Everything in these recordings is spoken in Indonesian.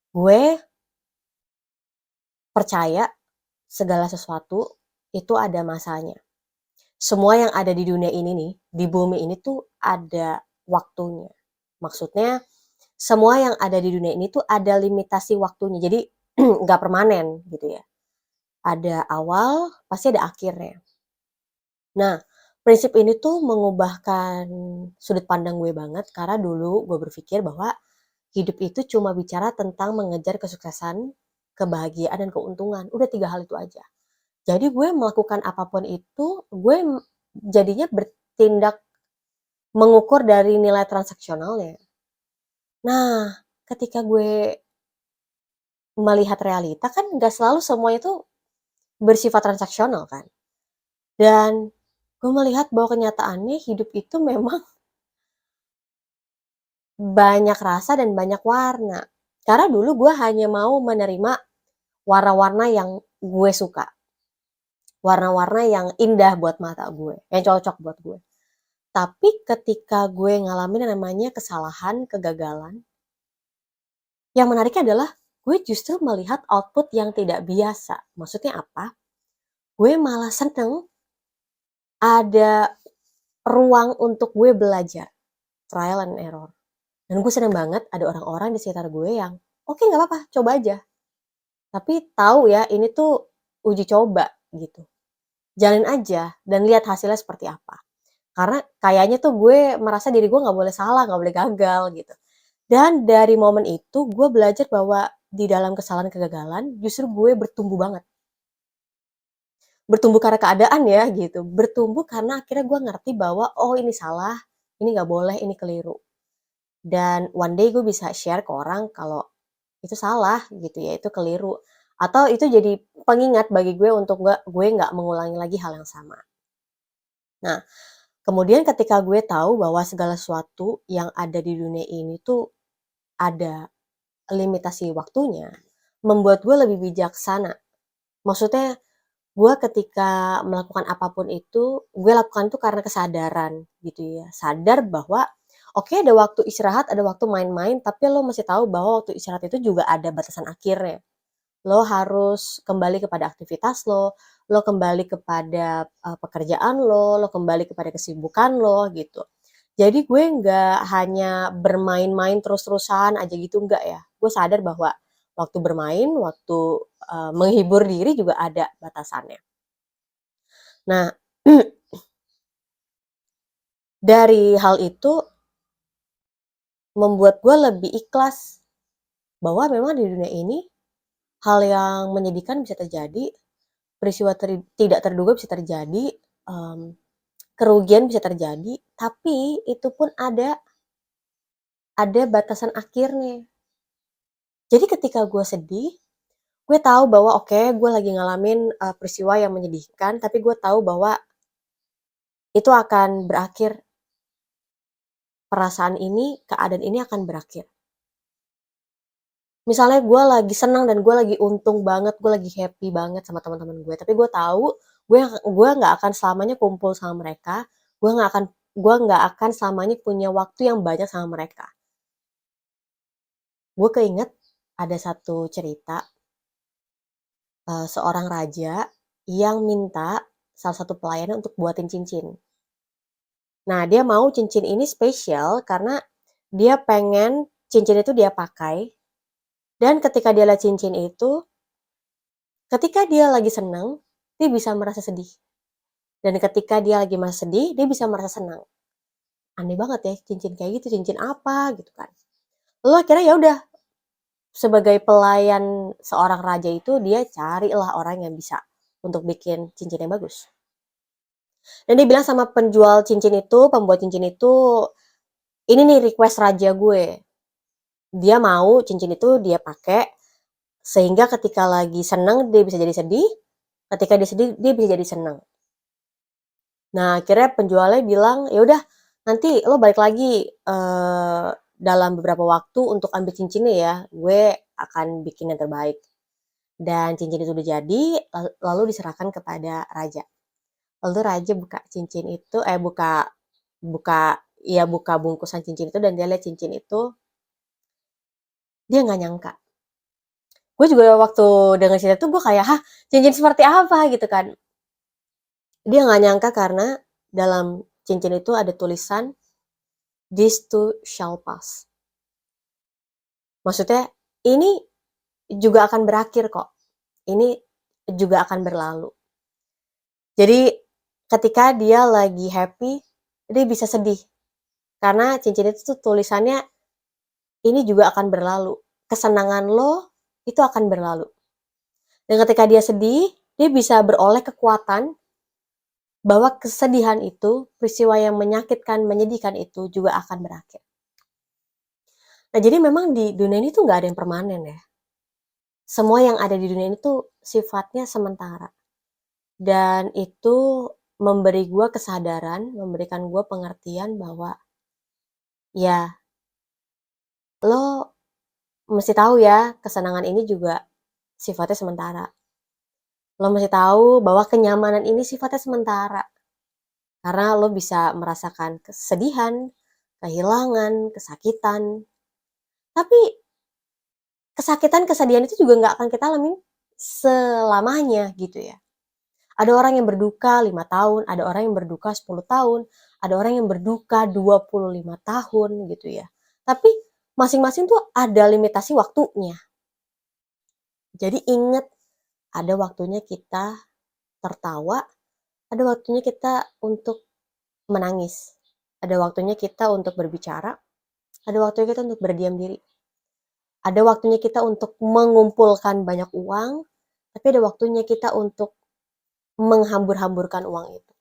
Gue percaya segala sesuatu itu ada masanya. Semua yang ada di dunia ini nih, di bumi ini tuh ada waktunya. Maksudnya semua yang ada di dunia ini tuh ada limitasi waktunya. Jadi nggak permanen gitu ya. Ada awal, pasti ada akhirnya. Nah, prinsip ini tuh mengubahkan sudut pandang gue banget karena dulu gue berpikir bahwa hidup itu cuma bicara tentang mengejar kesuksesan, kebahagiaan, dan keuntungan. Udah 3 hal itu aja. Jadi gue melakukan apapun itu, gue jadinya bertindak mengukur dari nilai transaksionalnya. Nah, ketika gue melihat realita kan nggak selalu semuanya itu bersifat transaksional kan. Dan gue melihat bahwa kenyataannya hidup itu memang banyak rasa dan banyak warna. Karena dulu gue hanya mau menerima warna-warna yang gue suka. Warna-warna yang indah buat mata gue, yang cocok buat gue. Tapi ketika gue ngalamin yang namanya kesalahan, kegagalan, yang menariknya adalah gue justru melihat output yang tidak biasa. Maksudnya apa? Gue malah seneng ada ruang untuk gue belajar, trial and error. Dan gue seneng banget ada orang-orang di sekitar gue yang, oke nggak apa-apa, coba aja. Tapi tahu ya ini tuh uji coba gitu. Jalanin aja dan lihat hasilnya seperti apa. Karena kayaknya tuh gue merasa diri gue nggak boleh salah, nggak boleh gagal gitu. Dan dari momen itu gue belajar bahwa di dalam kesalahan kegagalan justru gue bertumbuh banget. Bertumbuh karena keadaan ya gitu. Bertumbuh karena akhirnya gue ngerti bahwa oh ini salah, ini nggak boleh, ini keliru. Dan one day gue bisa share ke orang kalau itu salah gitu ya, itu keliru. Atau itu jadi pengingat bagi gue untuk gue nggak mengulangi lagi hal yang sama. Nah, kemudian ketika gue tahu bahwa segala sesuatu yang ada di dunia ini tuh ada limitasi waktunya, membuat gue lebih bijaksana. Maksudnya gue ketika melakukan apapun itu, gue lakukan itu karena kesadaran gitu ya. Sadar bahwa oke ada waktu istirahat, ada waktu main-main, tapi lo masih tahu bahwa waktu istirahat itu juga ada batasan akhirnya. Lo harus kembali kepada aktivitas lo kembali kepada pekerjaan lo kembali kepada kesibukan lo gitu. Jadi gue nggak hanya bermain-main terus-terusan aja gitu, enggak ya. Gue sadar bahwa waktu bermain, waktu menghibur diri juga ada batasannya. Nah, dari hal itu membuat gue lebih ikhlas bahwa memang di dunia ini hal yang menyedihkan bisa terjadi, peristiwa tidak terduga bisa terjadi, kerugian bisa terjadi, tapi itu pun ada batasan akhirnya. Jadi ketika gue sedih, gue tahu bahwa oke, gue lagi ngalamin peristiwa yang menyedihkan, tapi gue tahu bahwa itu akan berakhir. Perasaan ini, keadaan ini akan berakhir. Misalnya gue lagi senang dan gue lagi untung banget, gue lagi happy banget sama teman-teman gue, tapi gue tahu gue nggak akan selamanya kumpul sama mereka, gue nggak akan selamanya punya waktu yang banyak sama mereka. Gue keinget ada satu cerita seorang raja yang minta salah satu pelayannya untuk buatin cincin. Nah, dia mau cincin ini spesial karena dia pengen cincin itu dia pakai dan ketika dia lihat cincin itu, ketika dia lagi senang, dia bisa merasa sedih. Dan ketika dia lagi merasa sedih, dia bisa merasa senang. Aneh banget ya, cincin kayak gitu, cincin apa gitu kan. Lalu akhirnya ya udah, sebagai pelayan seorang raja itu dia carilah orang yang bisa untuk bikin cincin yang bagus. Dan dia bilang sama penjual cincin itu, pembuat cincin itu, ini nih request raja gue. Dia mau cincin itu dia pakai sehingga ketika lagi senang dia bisa jadi sedih, ketika dia sedih dia bisa jadi senang. Nah, akhirnya penjualnya bilang, "Ya udah, nanti lo balik lagi dalam beberapa waktu untuk ambil cincinnya ya. Gue akan bikin yang terbaik." Dan cincin itu udah jadi, lalu diserahkan kepada raja. Lalu raja buka cincin itu, buka buka buka bungkusan cincin itu dan dia lihat cincin itu, dia nggak nyangka. Gue juga waktu denger cerita tuh gue kayak, "Hah, cincin seperti apa?" Gitu kan. Dia nggak nyangka karena dalam cincin itu ada tulisan, "This too shall pass." Maksudnya, ini juga akan berakhir kok. Ini juga akan berlalu. Jadi ketika dia lagi happy, dia bisa sedih. Karena cincin itu tuh tulisannya, ini juga akan berlalu. Kesenangan lo itu akan berlalu. Dan ketika dia sedih, dia bisa beroleh kekuatan bahwa kesedihan itu, peristiwa yang menyakitkan, menyedihkan itu juga akan berakhir. Nah, jadi memang di dunia ini tuh nggak ada yang permanen ya. Semua yang ada di dunia ini tuh sifatnya sementara. Dan itu memberi gue kesadaran, memberikan gue pengertian bahwa ya lo mesti tahu ya, kesenangan ini juga sifatnya sementara. Lo mesti tahu bahwa kenyamanan ini sifatnya sementara. Karena lo bisa merasakan kesedihan, kehilangan, kesakitan. Tapi kesakitan, kesedihan itu juga nggak akan kita alami selamanya gitu ya. Ada orang yang berduka 5 tahun, ada orang yang berduka 10 tahun, ada orang yang berduka 25 tahun gitu ya. Tapi masing-masing tuh ada limitasi waktunya. Jadi ingat, ada waktunya kita tertawa, ada waktunya kita untuk menangis, ada waktunya kita untuk berbicara, ada waktunya kita untuk berdiam diri. Ada waktunya kita untuk mengumpulkan banyak uang, tapi ada waktunya kita untuk menghambur-hamburkan uang itu.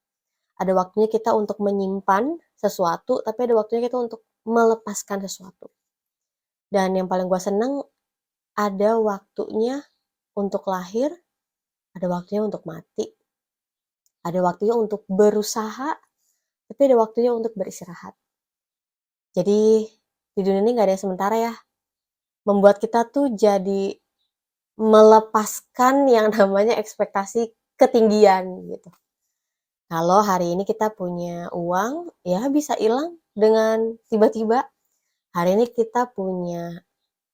Ada waktunya kita untuk menyimpan sesuatu, tapi ada waktunya kita untuk melepaskan sesuatu. Dan yang paling gue seneng, ada waktunya untuk lahir, ada waktunya untuk mati, ada waktunya untuk berusaha, tapi ada waktunya untuk beristirahat. Jadi di dunia ini gak ada yang sementara ya. Membuat kita tuh jadi melepaskan yang namanya ekspektasi ketinggian gitu. Kalau hari ini kita punya uang, ya bisa hilang dengan tiba-tiba. Hari ini kita punya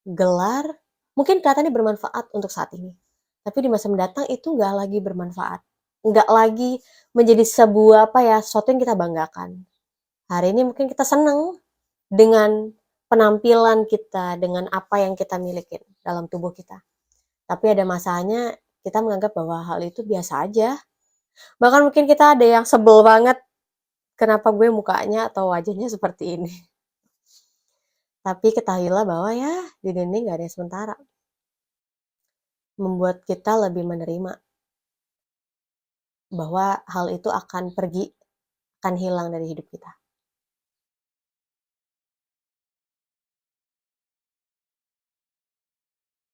gelar, mungkin kelihatannya bermanfaat untuk saat ini. Tapi di masa mendatang itu nggak lagi bermanfaat. Nggak lagi menjadi sebuah sesuatu yang kita banggakan. Hari ini mungkin kita senang dengan penampilan kita, dengan apa yang kita miliki dalam tubuh kita. Tapi ada masanya kita menganggap bahwa hal itu biasa aja. Bahkan mungkin kita ada yang sebel banget, kenapa gue mukanya atau wajahnya seperti ini. Tapi ketahuilah bahwa ya di dunia ini gak ada yang sementara. Membuat kita lebih menerima bahwa hal itu akan pergi, akan hilang dari hidup kita.